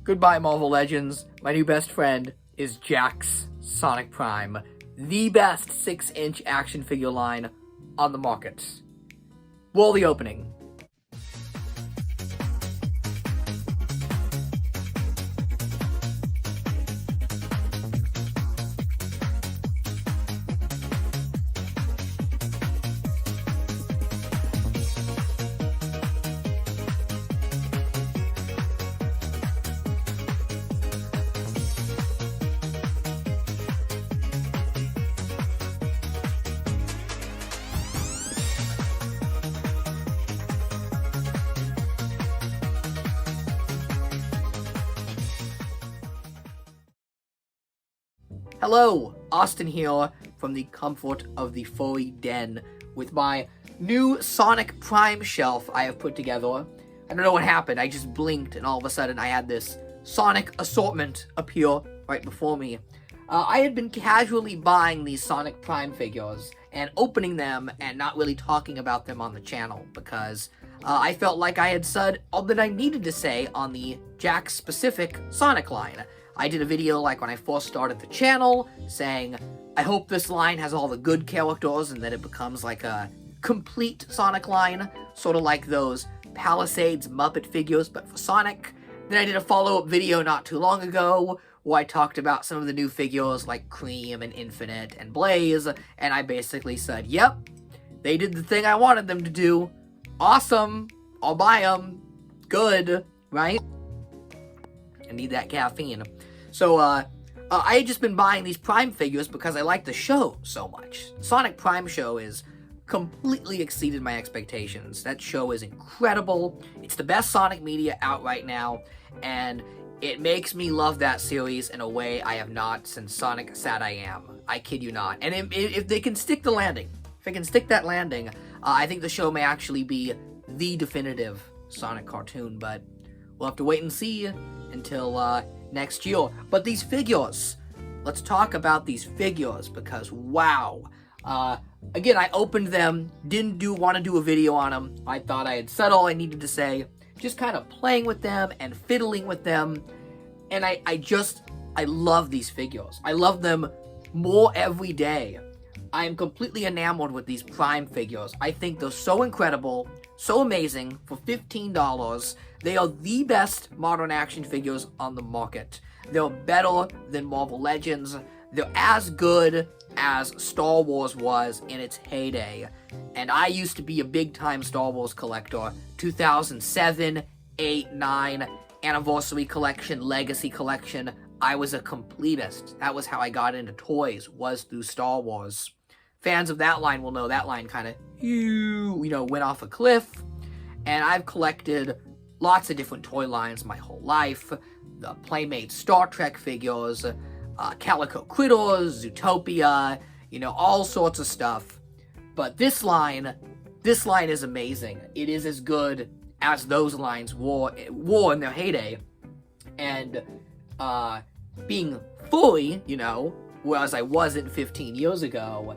Goodbye, Marvel Legends. My new best friend is Jakks Sonic Prime, the best 6-inch action figure line on the market. Roll the opening. Hello, Austin here from the comfort of the furry den with my new Sonic Prime shelf I have put together. I don't know what happened, I just blinked and all of a sudden I had this Sonic assortment appear right before me. I had been casually buying these Sonic Prime figures and opening them and not really talking about them on the channel because I felt like I had said all that I needed to say on the Jakks specific Sonic line. I did a video like when I first started the channel saying, I hope this line has all the good characters and that it becomes like a complete Sonic line, sort of like those Palisades Muppet figures, but for Sonic. Then I did a follow-up video not too long ago where I talked about some of the new figures like Cream and Infinite and Blaze, and I basically said, yep, they did the thing I wanted them to do. Awesome. I'll buy them. Good, right? I need that caffeine. So, I had just been buying these Prime figures because I like the show so much. Sonic Prime show is completely exceeded my expectations. That show is incredible. It's the best Sonic media out right now, and it makes me love that series in a way I have not since Sonic Sad I Am. I kid you not. And if they can stick the landing, if they can stick that landing, I think the show may actually be the definitive Sonic cartoon, but we'll have to wait and see until next year. But these figures, let's talk about these figures because wow. Again, I opened them, didn't want to do a video on them. I thought I had said all I needed to say, just kind of playing with them and fiddling with them. And I love these figures. I love them more every day. I am completely enamored with these Prime figures. I think they're so incredible, so amazing. For $15, they are the best modern action figures on the market. They're better than Marvel Legends. They're as good as Star Wars was in its heyday. And I used to be a big-time Star Wars collector. 2007, 8, 9, Anniversary Collection, Legacy Collection. I was a completist. That was how I got into toys, was through Star Wars. Fans of that line will know that line kind of, went off a cliff. And I've collected lots of different toy lines my whole life. The Playmate Star Trek figures, Calico Critters, Zootopia, all sorts of stuff. But this line is amazing. It is as good as those lines were in their heyday. And being fully, whereas I wasn't 15 years ago,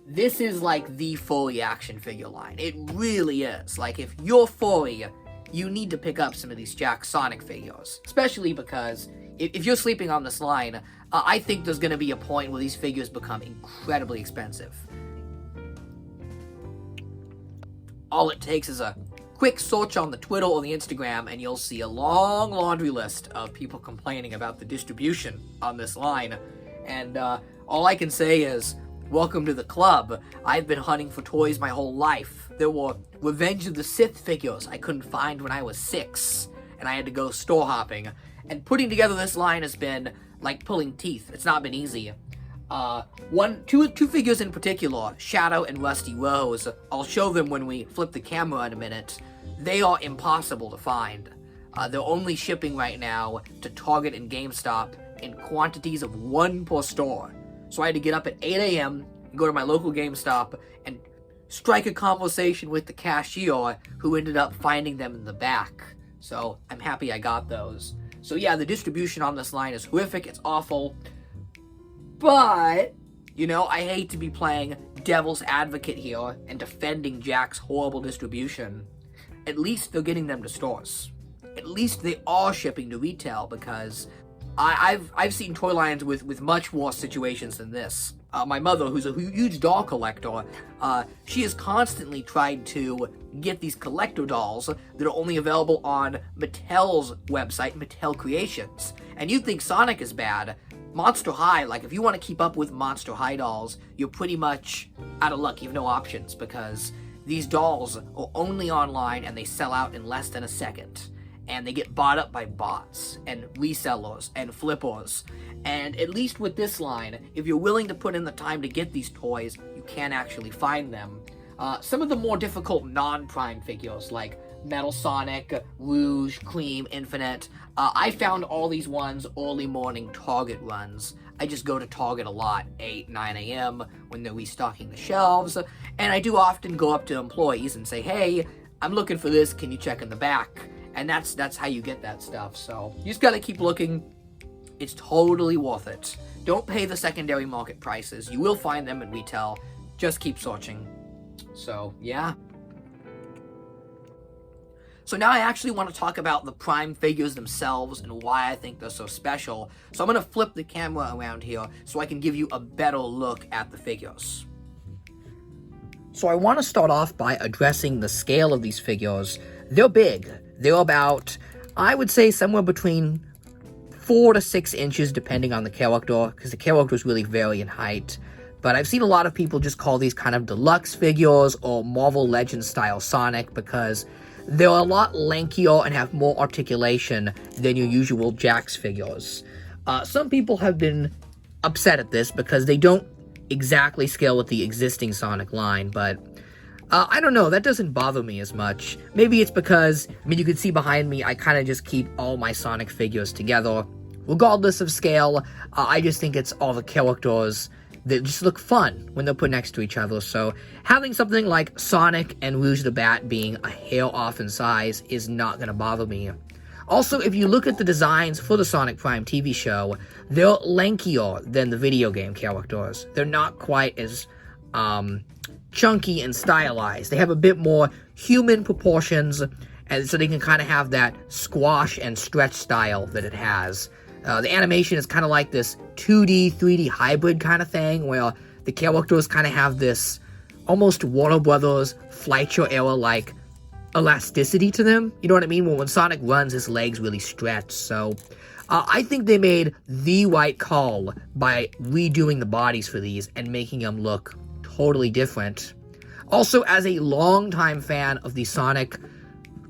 this is like the fully action figure line. It really is. Like, if you're fully, you need to pick up some of these Jakks Sonic figures. Especially because if you're sleeping on this line, I think there's going to be a point where these figures become incredibly expensive. All it takes is a quick search on the Twitter or the Instagram, and you'll see a long laundry list of people complaining about the distribution on this line. And all I can say is, welcome to the club. I've been hunting for toys my whole life. There were Revenge of the Sith figures I couldn't find when I was 6, and I had to go store hopping. And putting together this line has been like pulling teeth. It's not been easy. Two figures in particular, Shadow and Rusty Rose, I'll show them when we flip the camera in a minute. They are impossible to find. They're only shipping right now to Target and GameStop in quantities of 1 per store. So I had to get up at 8 a.m. and go to my local GameStop and strike a conversation with the cashier who ended up finding them in the back. So I'm happy I got those. So yeah, the distribution on this line is horrific. It's awful. But, I hate to be playing devil's advocate here and defending Jakks' horrible distribution. At least they're getting them to stores. at least they are shipping to retail, because I've seen toy lines with much worse situations than this. My mother, who's a huge doll collector, she has constantly tried to get these collector dolls that are only available on Mattel's website, Mattel Creations. And you'd think Sonic is bad. Monster High, like, if you want to keep up with Monster High dolls, you're pretty much out of luck. You have no options, because these dolls are only online and they sell out in less than a second. And they get bought up by bots and resellers and flippers. And at least with this line, if you're willing to put in the time to get these toys, you can actually find them. Some of the more difficult non-Prime figures, like Metal Sonic, Rouge, Cream, Infinite, I found all these ones early morning Target runs. I just go to Target a lot, 8, 9 a.m. when they're restocking the shelves, and I do often go up to employees and say, hey, I'm looking for this, can you check in the back? And that's how you get that stuff. So you just gotta keep looking. It's totally worth it. Don't pay the secondary market prices. You will find them at retail. Just keep searching. So yeah. So now I actually want to talk about the Prime figures themselves and why I think they're so special. So I'm going to flip the camera around here so I can give you a better look at the figures. So I want to start off by addressing the scale of these figures. They're big. They're about, I would say, somewhere between 4 to 6 inches depending on the character, because the characters really vary in height. But I've seen a lot of people just call these kind of deluxe figures or Marvel Legends style Sonic, because they're a lot lankier and have more articulation than your usual Jakks figures. Some people have been upset at this because they don't exactly scale with the existing Sonic line, but I don't know, that doesn't bother me as much. Maybe it's because, I mean, you can see behind me, I kind of just keep all my Sonic figures together. Regardless of scale, I just think it's all the characters that just look fun when they're put next to each other. So having something like Sonic and Rouge the Bat being a hair off in size is not going to bother me. Also, if you look at the designs for the Sonic Prime TV show, they're lankier than the video game characters. They're not quite as chunky and stylized. They have a bit more human proportions, and so they can kind of have that squash and stretch style that it has. The animation is kind of like this 2D, 3D hybrid kind of thing, where the characters kind of have this almost Warner Brothers Fleischer era-like elasticity to them. You know what I mean? Well, when Sonic runs, his legs really stretch. So I think they made the right call by redoing the bodies for these and making them look totally different. Also, as a longtime fan of the Sonic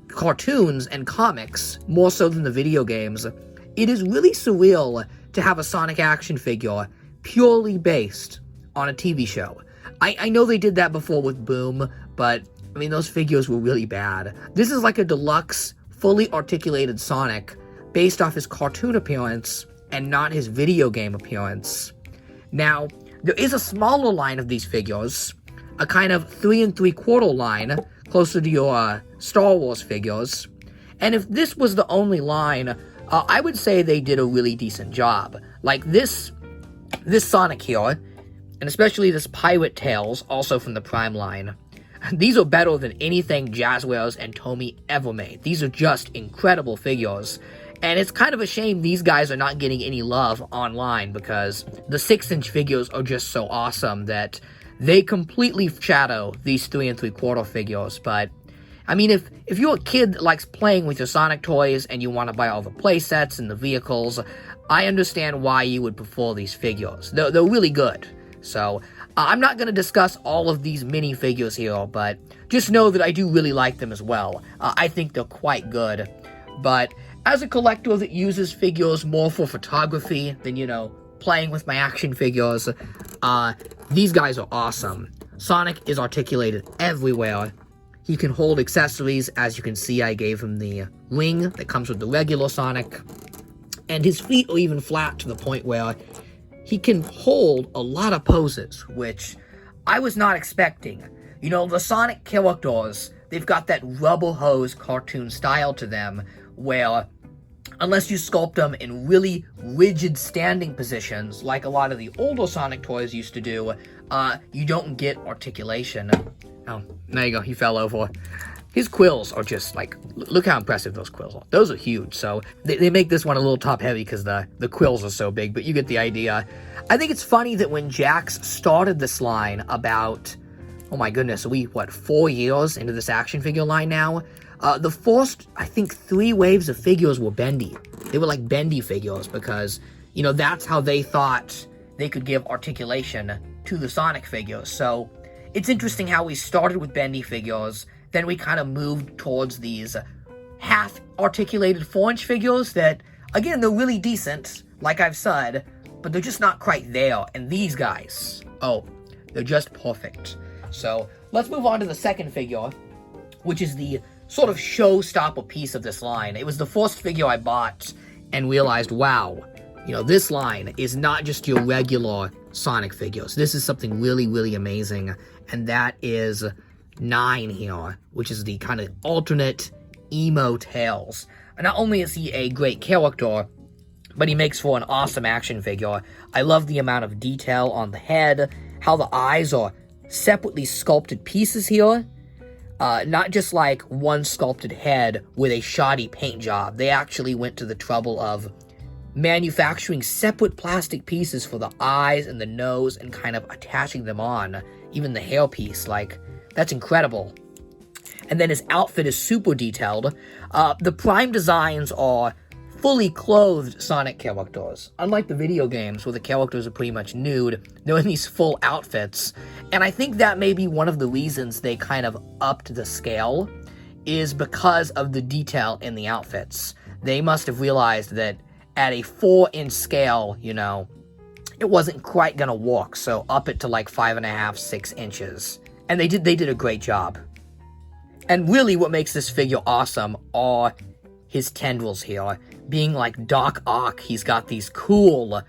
cartoons and comics, more so than the video games, it is really surreal to have a Sonic action figure purely based on a TV show. I know they did that before with Boom, but, I mean, those figures were really bad. This is like a deluxe, fully articulated Sonic based off his cartoon appearance and not his video game appearance. Now, there is a smaller line of these figures, a kind of 3 3/4 line, closer to your Star Wars figures. And if this was the only line, I would say they did a really decent job. Like this Sonic here, and especially this Pirate Tails, also from the Prime line. These are better than anything Jazzwares and Tomy ever made. These are just incredible figures. And it's kind of a shame these guys are not getting any love online, because the 6-inch figures are just so awesome that they completely shadow these 3 3/4 figures. But I mean, if you're a kid that likes playing with your Sonic toys and you want to buy all the play sets and the vehicles, I understand why you would prefer these figures. They're really good. So, I'm not going to discuss all of these mini figures here, but just know that I do really like them as well. I think they're quite good. But as a collector that uses figures more for photography than, you know, playing with my action figures, these guys are awesome. Sonic is articulated everywhere. He can hold accessories. As you can see, I gave him the ring that comes with the regular Sonic. And his feet are even flat to the point where he can hold a lot of poses, which I was not expecting. You know, the Sonic characters, they've got that rubber hose cartoon style to them, where unless you sculpt them in really rigid standing positions, like a lot of the older Sonic toys used to do, you don't get articulation. Oh, there you go, he fell over. His quills are just, like, look how impressive those quills are. Those are huge, so they make this one a little top-heavy because the quills are so big, but you get the idea. I think it's funny that when Jakks started this line about, oh my goodness, 4 years into this action figure line now? The first, I think, 3 waves of figures were bendy. They were like bendy figures because, you know, that's how they thought they could give articulation to the Sonic figures. So it's interesting how we started with bendy figures, then we kind of moved towards these half-articulated 4-inch figures that, again, they're really decent, like I've said, but they're just not quite there. And these guys, oh, they're just perfect. So let's move on to the second figure, which is the sort of showstopper piece of this line. It was the first figure I bought and realized, wow, you know, this line is not just your regular Sonic figures. This is something really, really amazing, and that is 9 here, which is the kind of alternate emo Tails. And not only is he a great character, but he makes for an awesome action figure. I love the amount of detail on the head, how the eyes are separately sculpted pieces here. Not just like one sculpted head with a shoddy paint job. They actually went to the trouble of manufacturing separate plastic pieces for the eyes and the nose and kind of attaching them on. Even the hair piece, like, that's incredible. And then his outfit is super detailed. The Prime designs are fully clothed Sonic characters. Unlike the video games where the characters are pretty much nude, they're in these full outfits. And I think that may be one of the reasons they kind of upped the scale, is because of the detail in the outfits. They must have realized that at a 4-inch scale, you know, it wasn't quite gonna work, so up it to like 5.5, 6 inches. And they did a great job. And really what makes this figure awesome are his tendrils here. Being like Doc Ock, he's got these cool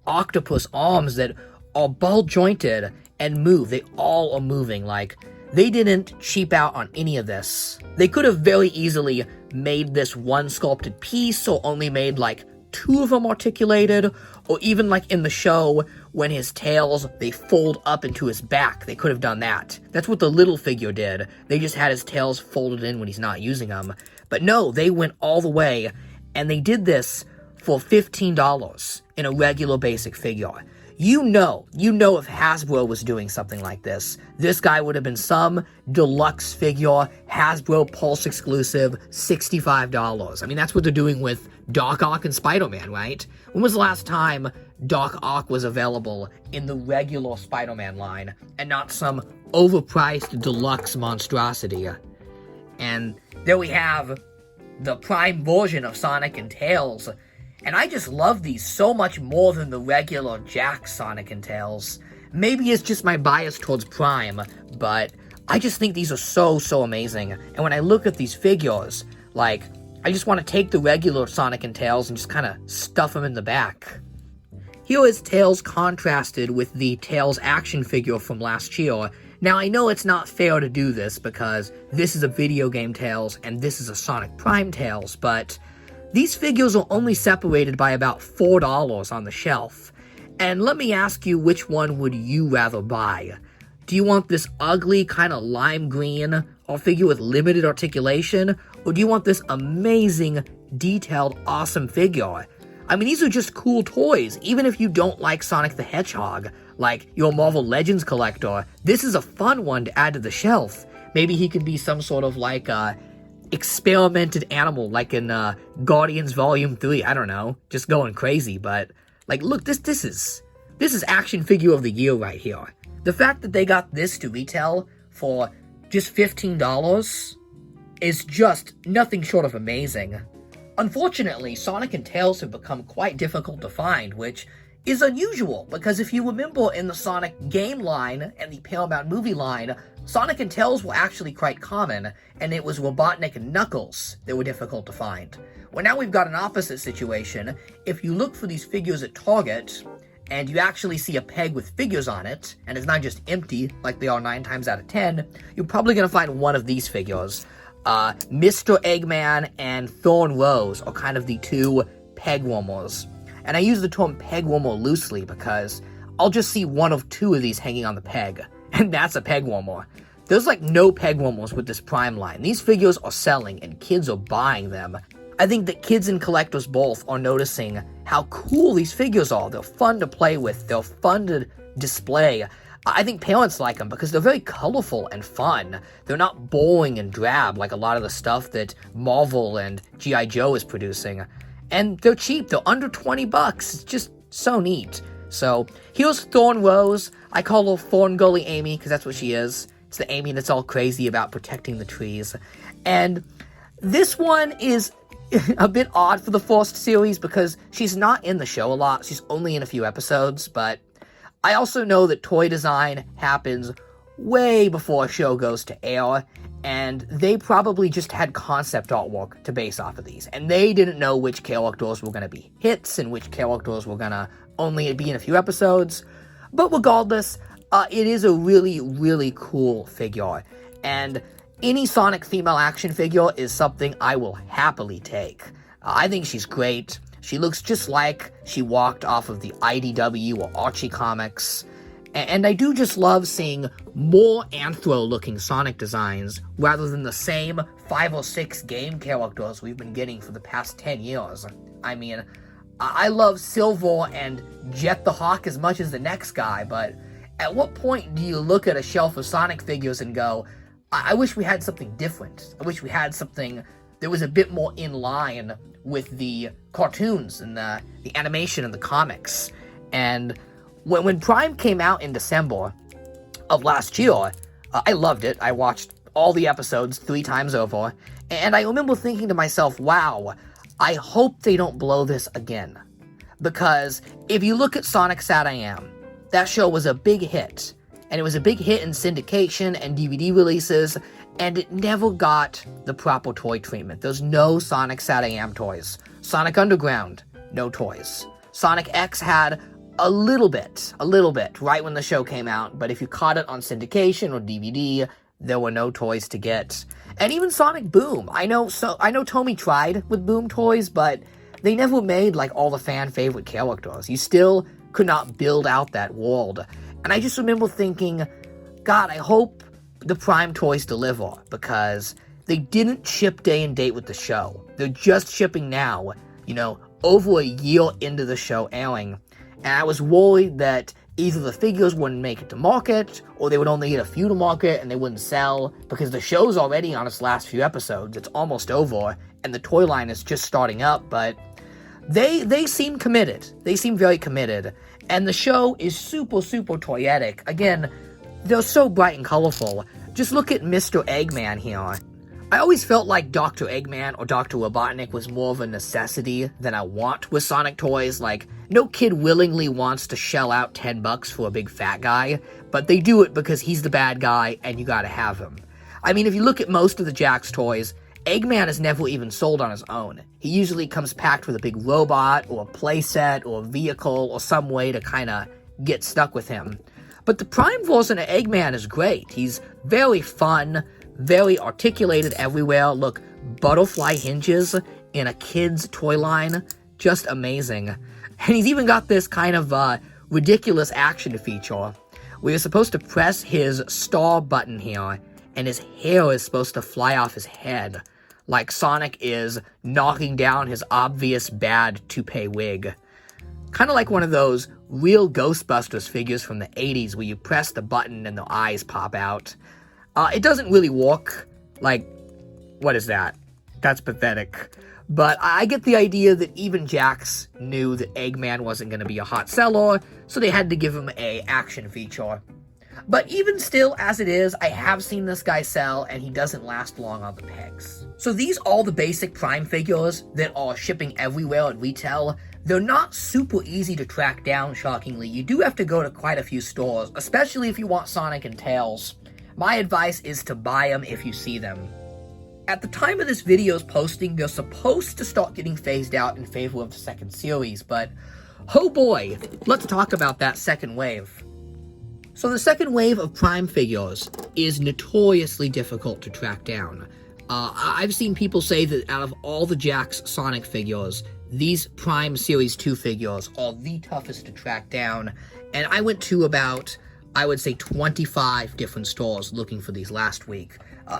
octopus arms that are ball-jointed and move. They all are moving. Like, they didn't cheap out on any of this. They could have very easily made this one sculpted piece, or only made like 2 of them articulated, or even like in the show when his tails, they fold up into his back. They could have done that. That's what the little figure did. They just had his tails folded in when he's not using them. But no, they went all the way, and they did this for $15 in a regular basic figure. You know if Hasbro was doing something like this guy would have been some deluxe figure, Hasbro Pulse exclusive, $65. I mean, that's what they're doing with Doc Ock and Spider-Man, right? When was the last time Doc Ock was available in the regular Spider-Man line, and not some overpriced deluxe monstrosity? And there we have the Prime version of Sonic and Tails. And I just love these so much more than the regular Jakks Sonic and Tails. Maybe it's just my bias towards Prime, but I just think these are so amazing. And when I look at these figures, like, I just want to take the regular Sonic and Tails and just kind of stuff them in the back. Here is Tails contrasted with the Tails action figure from last year. Now, I know it's not fair to do this because this is a video game Tails and this is a Sonic Prime Tails, but these figures are only separated by about $4 on the shelf. And let me ask you, which one would you rather buy? Do you want this ugly kind of lime green or figure with limited articulation? Or do you want this amazing, detailed, awesome figure? I mean, these are just cool toys, even if you don't like Sonic the Hedgehog. Like, you're a Marvel Legends collector, this is a fun one to add to the shelf. Maybe he could be some sort of, like, experimented animal, like in Guardians Volume 3, I don't know, just going crazy, but, like, look, this is action figure of the year right here. The fact that they got this to retail for just $15 is just nothing short of amazing. Unfortunately, Sonic and Tails have become quite difficult to find, which is unusual, because if you remember in the Sonic game line and the Paramount movie line, Sonic and Tails were actually quite common, and it was Robotnik and Knuckles that were difficult to find. Well, now we've got an opposite situation. If you look for these figures at Target, and you actually see a peg with figures on it, and it's not just empty, like they are 9 times out of 10, you're probably going to find one of these figures. Mr. Eggman and Thorn Rose are kind of the 2 peg warmers. And I use the term peg warmer loosely because I'll just see one of 2 of these hanging on the peg, and that's a peg warmer. There's like no peg warmers with this Prime line. These figures are selling and kids are buying them. I think that kids and collectors both are noticing how cool these figures are. They're fun to play with. They're fun to display. I think parents like them because they're very colorful and fun. They're not boring and drab like a lot of the stuff that Marvel and G.I. Joe is producing. And they're cheap. They're under $20. It's just so neat. So here's Thorn Rose. I call her Thorn Girly Amy because that's what she is. It's the Amy that's all crazy about protecting the trees. And this one is a bit odd for the first series because she's not in the show a lot. She's only in a few episodes, but I also know that toy design happens way before a show goes to air, and they probably just had concept artwork to base off of these, and they didn't know which characters were going to be hits and which characters were going to only be in a few episodes. But regardless, it is a really, really cool figure, and any Sonic female action figure is something I will happily take. I think she's great. She looks just like she walked off of the IDW or Archie comics. And I do just love seeing more anthro-looking Sonic designs rather than the same 5 or 6 game characters we've been getting for the past 10 years. I mean, I love Silver and Jet the Hawk as much as the next guy, but at what point do you look at a shelf of Sonic figures and go, I wish we had something different. I wish we had something that was a bit more in line with the cartoons and the animation and the comics. And when Prime came out in December of last year, I loved it. I watched all the episodes 3 times over, and I remember thinking to myself, wow, I hope they don't blow this again. Because if you look at Sonic Sat I Am, that show was a big hit. And it was a big hit in syndication and DVD releases, and it never got the proper toy treatment. There's no Sonic Sat I Am toys. Sonic Underground, no toys. Sonic X had a little bit, right when the show came out, but if you caught it on syndication or DVD, there were no toys to get. And even Sonic Boom. I know Tomy tried with Boom toys, but they never made like all the fan favorite characters. You still could not build out that world. And I just remember thinking, God, I hope the Prime toys deliver, because they didn't ship day and date with the show. They're just shipping now, over a year into the show airing. And I was worried that either the figures wouldn't make it to market, or they would only get a few to market and they wouldn't sell, because the show's already on its last few episodes. It's almost over, and the toy line is just starting up, but they seem committed. They seem very committed. And the show is super, super toyetic. Again, they're so bright and colorful. Just look at Mr. Eggman here. I always felt like Dr. Eggman or Dr. Robotnik was more of a necessity than a want with Sonic toys. Like, no kid willingly wants to shell out $10 for a big fat guy, but they do it because he's the bad guy and you gotta have him. I mean, if you look at most of the Jakks toys, Eggman is never even sold on his own. He usually comes packed with a big robot, or a playset, or a vehicle, or some way to kinda get stuck with him. But the Prime version of Eggman is great. He's very fun, very articulated everywhere. Look, butterfly hinges in a kid's toy line. Just amazing. And he's even got this kind of ridiculous action feature where you're supposed to press his star button here, and his hair is supposed to fly off his head, like Sonic is knocking down his obvious bad toupee wig. Kind of like one of those real Ghostbusters figures from the 80s where you press the button and the eyes pop out. It doesn't really work. Like, what is that? That's pathetic. But I get the idea that even Jakks knew that Eggman wasn't going to be a hot seller, so they had to give him a action feature. But even still, as it is, I have seen this guy sell, and he doesn't last long on the pegs. So these are the basic Prime figures that are shipping everywhere at retail. They're not super easy to track down, shockingly. You do have to go to quite a few stores, especially if you want Sonic and Tails. My advice is to buy them if you see them. At the time of this video's posting, they're supposed to start getting phased out in favor of the second series, but oh boy, let's talk about that second wave. So the second wave of Prime figures is notoriously difficult to track down. I've seen people say that out of all the Jakks Sonic figures, these Prime Series 2 figures are the toughest to track down, and I went to about I would say 25 different stores looking for these last week.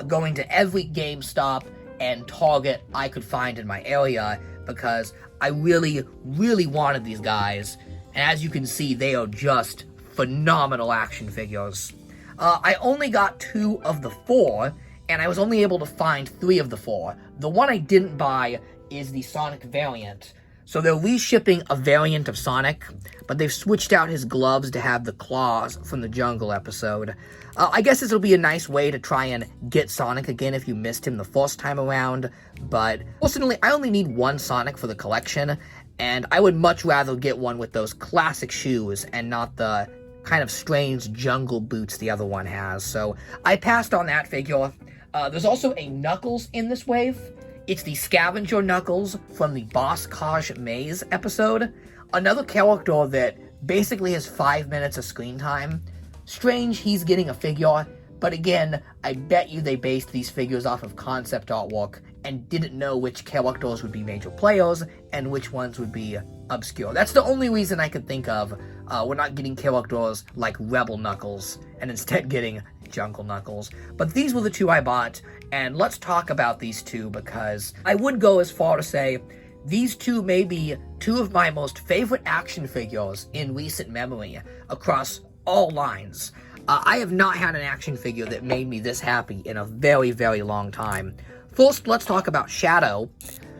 Going to every GameStop and Target I could find in my area because I really, really wanted these guys. And as you can see, they are just phenomenal action figures. I only got 2 of the 4, and I was only able to find 3 of the 4. The one I didn't buy is the Sonic variant. So they're reshipping a variant of Sonic, but they've switched out his gloves to have the claws from the Jungle episode. I guess this will be a nice way to try and get Sonic again if you missed him the first time around, but personally, I only need 1 Sonic for the collection, and I would much rather get one with those classic shoes and not the kind of strange jungle boots the other one has, so I passed on that figure. There's also a Knuckles in this wave. It's the Scavenger Knuckles from the Boss Kaj Maze episode. Another character that basically has 5 minutes of screen time. Strange he's getting a figure, but again, I bet you they based these figures off of concept artwork and didn't know which characters would be major players and which ones would be obscure. That's the only reason I could think of. We're not getting characters like Rebel Knuckles, and instead getting Jungle Knuckles. But these were the 2 I bought, and let's talk about these 2 because I would go as far to say these 2 may be 2 of my most favorite action figures in recent memory across all lines. I have not had an action figure that made me this happy in a very, very long time. First, let's talk about Shadow.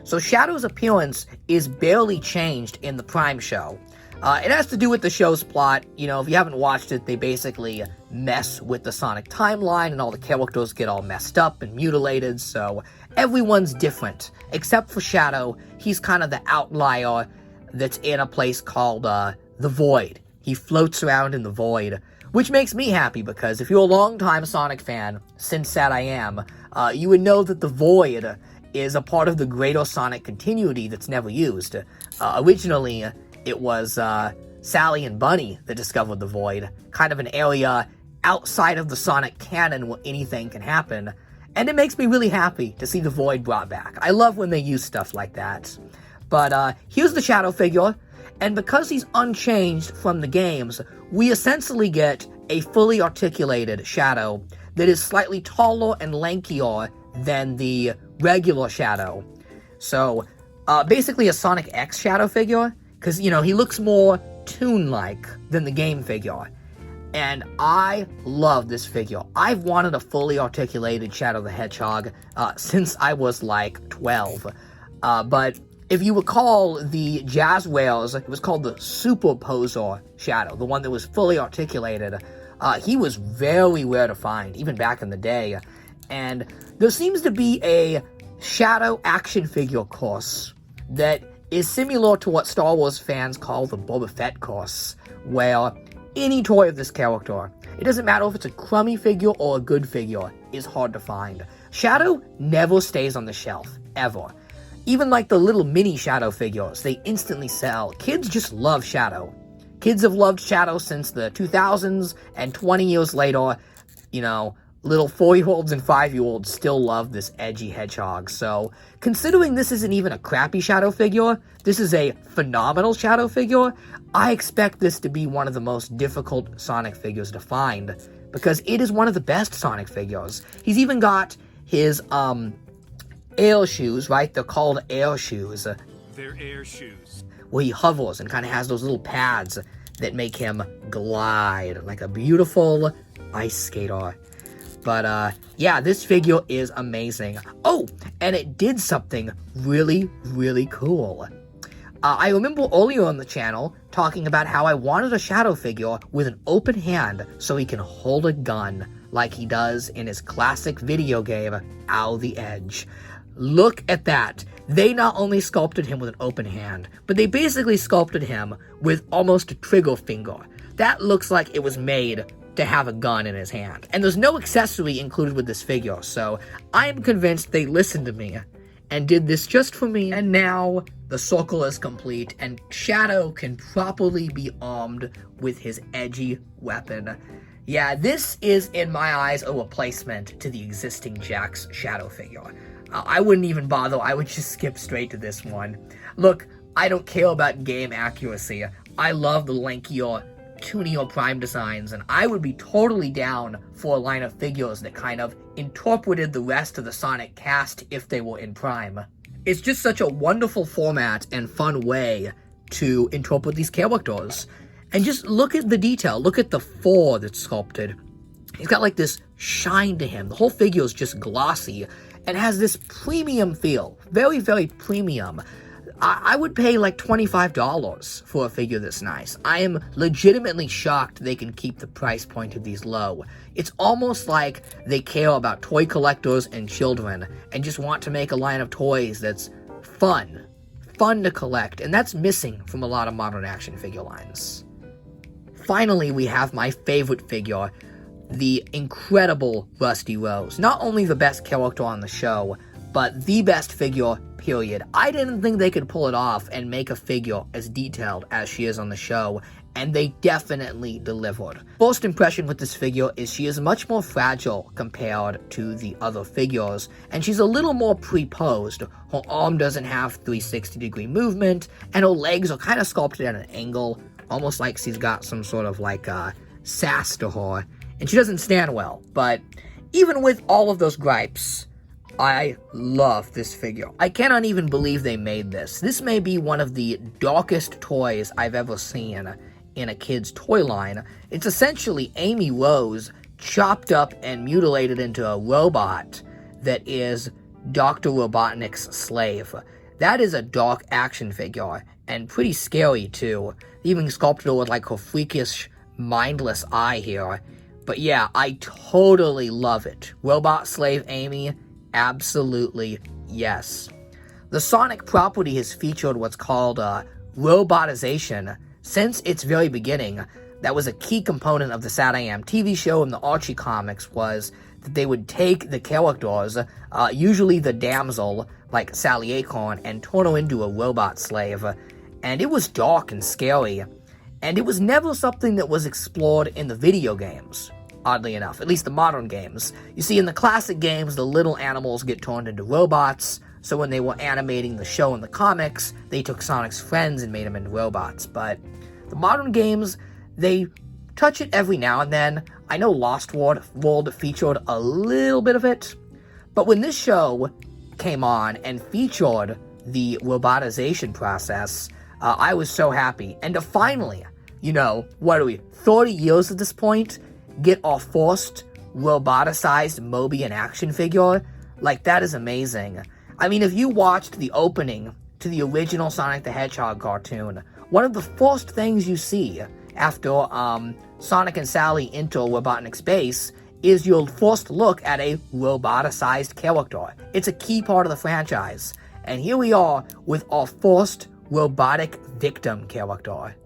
So Shadow's appearance is barely changed in the Prime show. It has to do with the show's plot. You know, if you haven't watched it, they basically mess with the Sonic timeline and all the characters get all messed up and mutilated, so everyone's different. Except for Shadow, he's kind of the outlier that's in a place called the Void. He floats around in the Void, which makes me happy because if you're a longtime Sonic fan, since that I am, you would know that the Void is a part of the greater Sonic continuity that's never used. Originally, it was Sally and Bunny that discovered the Void, kind of an area outside of the Sonic canon where anything can happen, and it makes me really happy to see the Void brought back. I love when they use stuff like that. But here's the Shadow figure, and because he's unchanged from the games, we essentially get a fully articulated Shadow that is slightly taller and lankier than the regular Shadow. So, basically a Sonic X Shadow figure, because, you know, he looks more Toon-like than the game figure. And I love this figure. I've wanted a fully articulated Shadow the Hedgehog since I was like 12. But if you recall the Jazzwares, it was called the Superposer Shadow, the one that was fully articulated. He was very rare to find, even back in the day. And there seems to be a Shadow action figure course that is similar to what Star Wars fans call the Boba Fett course, where any toy of this character, it doesn't matter if it's a crummy figure or a good figure, is hard to find. Shadow never stays on the shelf, ever. Even like the little mini Shadow figures, they instantly sell. Kids just love Shadow. Kids have loved Shadow since the 2000s, and 20 years later, you know, little 4-year-olds and 5-year-olds still love this edgy hedgehog. So, considering this isn't even a crappy Shadow figure, this is a phenomenal Shadow figure, I expect this to be one of the most difficult Sonic figures to find, because it is one of the best Sonic figures. He's even got his, air shoes, right? They're called air shoes. They're air shoes. Where he hovers and kind of has those little pads that make him glide like a beautiful ice skater. But, yeah, this figure is amazing. Oh, and it did something really, really cool. I remember earlier on the channel talking about how I wanted a Shadow figure with an open hand so he can hold a gun like he does in his classic video game, Ow the Edge. Look at that. They not only sculpted him with an open hand, but they basically sculpted him with almost a trigger finger. That looks like it was made to have a gun in his hand. And there's no accessory included with this figure, so I am convinced they listened to me and did this just for me. And now the circle is complete, and Shadow can properly be armed with his edgy weapon. Yeah, this is, in my eyes, a replacement to the existing Jakks Shadow figure. I wouldn't even bother, I would just skip straight to this one. Look, I don't care about game accuracy. I love the lankier to Neo Prime designs, and I would be totally down for a line of figures that kind of incorporated the rest of the Sonic cast if they were in Prime. It's just such a wonderful format and fun way to interpret these characters. And just look at the detail. Look at the fur that's sculpted. He's got like this shine to him. The whole figure is just glossy and has this premium feel. Very, very premium. I would pay like $25 for a figure this nice. I am legitimately shocked they can keep the price point of these low. It's almost like they care about toy collectors and children and just want to make a line of toys that's fun to collect, and that's missing from a lot of modern action figure lines. Finally, we have my favorite figure, the incredible Rusty Rose. Not only the best character on the show, but the best figure, period. I didn't think they could pull it off and make a figure as detailed as she is on the show, and they definitely delivered. First impression with this figure is she is much more fragile compared to the other figures, and she's a little more pre-posed. Her arm doesn't have 360-degree movement, and her legs are kind of sculpted at an angle, almost like she's got some sort of like sass to her, and she doesn't stand well. But even with all of those gripes, I love this figure. I cannot even believe they made this. This may be one of the darkest toys I've ever seen in a kid's toy line. It's essentially Amy Rose chopped up and mutilated into a robot that is Dr. Robotnik's slave. That is a dark action figure, and pretty scary too. They even sculpted her with like her freakish, mindless eye here. But yeah, I totally love it. Robot slave Amy, absolutely yes. The Sonic property has featured what's called robotization since its very beginning. That was a key component of the SatAM TV show and the Archie comics, was that they would take the characters, usually the damsel, like Sally Acorn, and turn her into a robot slave. And it was dark and scary, and it was never something that was explored in the video games, oddly enough, at least the modern games. You see, in the classic games, the little animals get turned into robots, so when they were animating the show in the comics, they took Sonic's friends and made them into robots. But the modern games, they touch it every now and then. I know Lost World featured a little bit of it, but when this show came on and featured the robotization process, I was so happy. And to finally, what are we, 30 years at this point, get our first roboticized Mobian action figure? Like, that is amazing. I mean, if you watched the opening to the original Sonic the Hedgehog cartoon, one of the first things you see after Sonic and Sally enter Robotnik's base is your first look at a roboticized character. It's a key part of the franchise. And here we are with our first robotic victim character.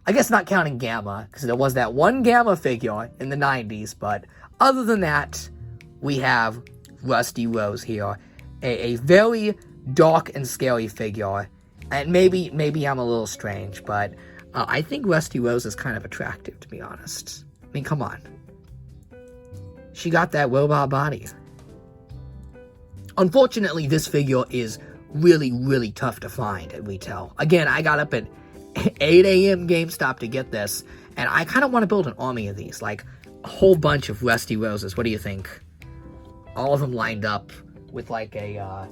I guess not counting Gamma, because there was that one Gamma figure in the 90s, but other than that, we have Rusty Rose here. A very dark and scary figure, and maybe I'm a little strange, but I think Rusty Rose is kind of attractive, to be honest. I mean, come on. She got that robot body. Unfortunately, this figure is really, really tough to find at retail. Again, I got up at 8 a.m. GameStop to get this, and I kind of want to build an army of these, like a whole bunch of Rusty Roses. What do you think? All of them lined up with like a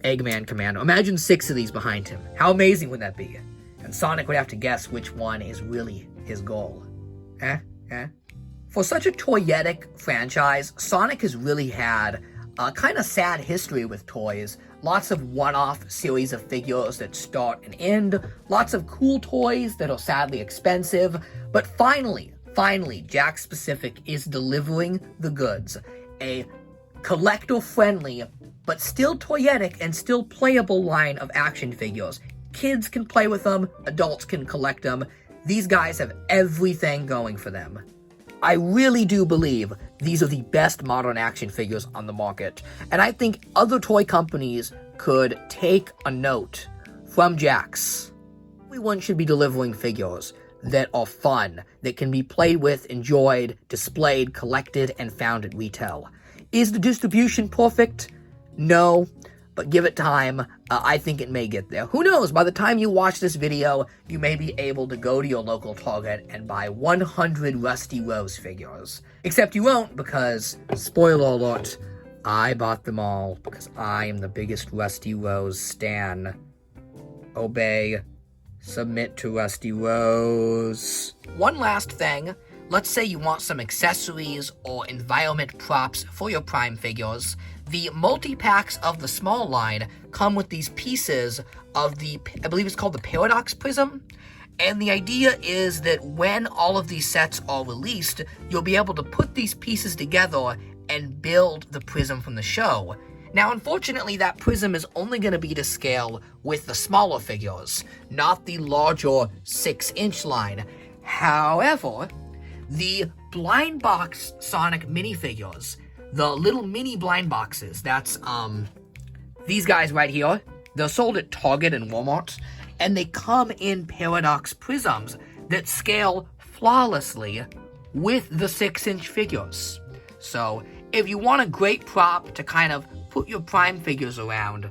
Eggman Commando. Imagine 6 of these behind him. How amazing would that be? And Sonic would have to guess which one is really his goal. For such a toyetic franchise, Sonic has really had a kind of sad history with toys. Lots of one-off series of figures that start and end. Lots of cool toys that are sadly expensive. But finally, Jakks Specific is delivering the goods. A collector-friendly, but still toyetic and still playable line of action figures. Kids can play with them, adults can collect them. These guys have everything going for them. I really do believe these are the best modern action figures on the market, and I think other toy companies could take a note from Jakks. Everyone should be delivering figures that are fun, that can be played with, enjoyed, displayed, collected, and found at retail. Is the distribution perfect? No, but give it time. I think it may get there. Who knows? By the time you watch this video, you may be able to go to your local Target and buy 100 Rusty Rose figures. Except you won't because, spoiler alert, I bought them all because I am the biggest Rusty Rose stan. Obey. Submit to Rusty Rose. One last thing. Let's say you want some accessories or environment props for your Prime figures. The multi-packs of the small line come with these pieces of the, I believe it's called the Paradox Prism. And the idea is that when all of these sets are released, you'll be able to put these pieces together and build the prism from the show. Now, unfortunately, that prism is only going to be to scale with the smaller figures, not the larger 6-inch line. However, the blind box Sonic minifigures, the little mini blind boxes, that's, these guys right here, they're sold at Target and Walmart, and they come in Paradox prisms that scale flawlessly with the 6-inch figures. So, if you want a great prop to kind of put your Prime figures around,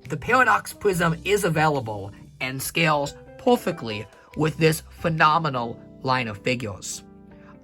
the Paradox Prism is available and scales perfectly with this phenomenal line of figures.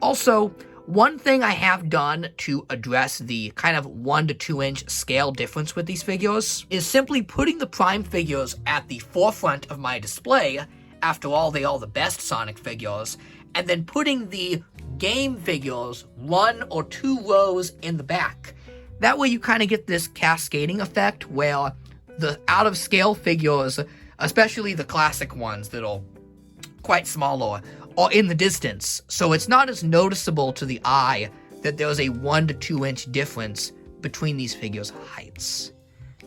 Also, one thing I have done to address the kind of 1 to 2 inch scale difference with these figures is simply putting the Prime figures at the forefront of my display. After all, they are the best Sonic figures, and then putting the game figures 1 or 2 rows in the back. That way you kind of get this cascading effect where the out-of-scale figures, especially the classic ones that are quite smaller, are in the distance. So it's not as noticeable to the eye that there's a 1 to 2 inch difference between these figures' heights.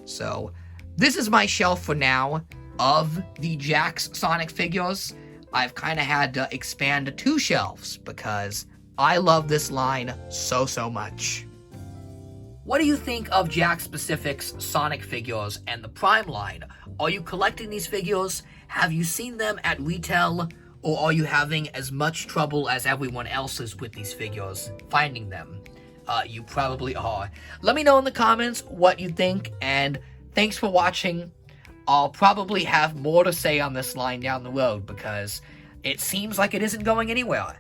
So this is my shelf for now of the Jakks Sonic figures. I've kind of had to expand to 2 shelves because I love this line so much. What do you think of Jakks Pacific's Sonic figures and the Prime line? Are you collecting these figures? Have you seen them at retail? Or are you having as much trouble as everyone else is with these figures finding them? You probably are. Let me know in the comments what you think, and thanks for watching. I'll probably have more to say on this line down the road because it seems like it isn't going anywhere.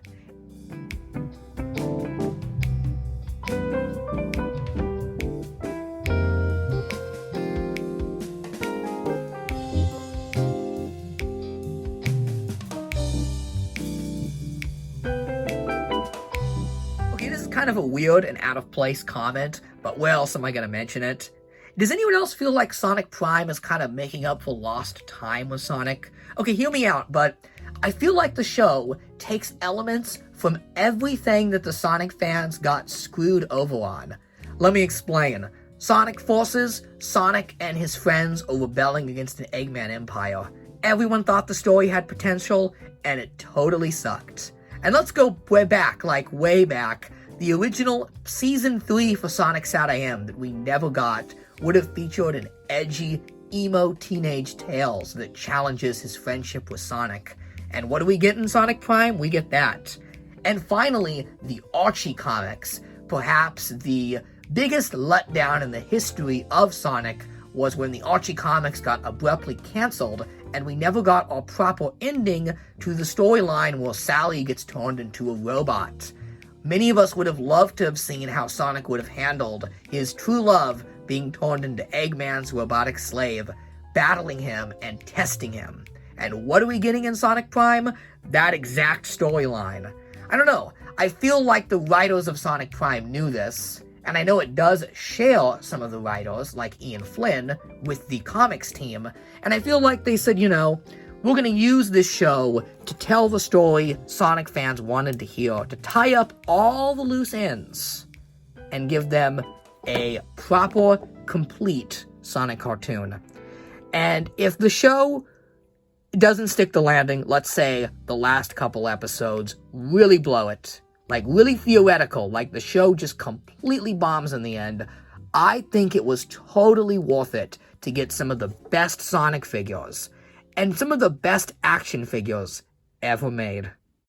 Kind of a weird and out of place comment, but where else am I going to mention it? Does anyone else feel like Sonic Prime is kind of making up for lost time with Sonic? Okay, hear me out, but I feel like the show takes elements from everything that the Sonic fans got screwed over on. Let me explain. Sonic Forces, Sonic and his friends are rebelling against an Eggman empire. Everyone thought the story had potential, and it totally sucked. And let's go way back, like way back. The original Season 3 for Sonic Sat.I.M. that we never got would have featured an edgy, emo teenage Tails that challenges his friendship with Sonic. And what do we get in Sonic Prime? We get that. And finally, the Archie comics. Perhaps the biggest letdown in the history of Sonic was when the Archie comics got abruptly cancelled and we never got our proper ending to the storyline where Sally gets turned into a robot. Many of us would have loved to have seen how Sonic would have handled his true love being turned into Eggman's robotic slave, battling him and testing him. And what are we getting in Sonic Prime? That exact storyline. I don't know, I feel like the writers of Sonic Prime knew this, and I know it does share some of the writers, like Ian Flynn, with the comics team, and I feel like they said, you know, we're going to use this show to tell the story Sonic fans wanted to hear, to tie up all the loose ends, and give them a proper, complete Sonic cartoon. And if the show doesn't stick the landing, let's say the last couple episodes really blow it, like really theoretical, like the show just completely bombs in the end, I think it was totally worth it to get some of the best Sonic figures and some of the best action figures ever made.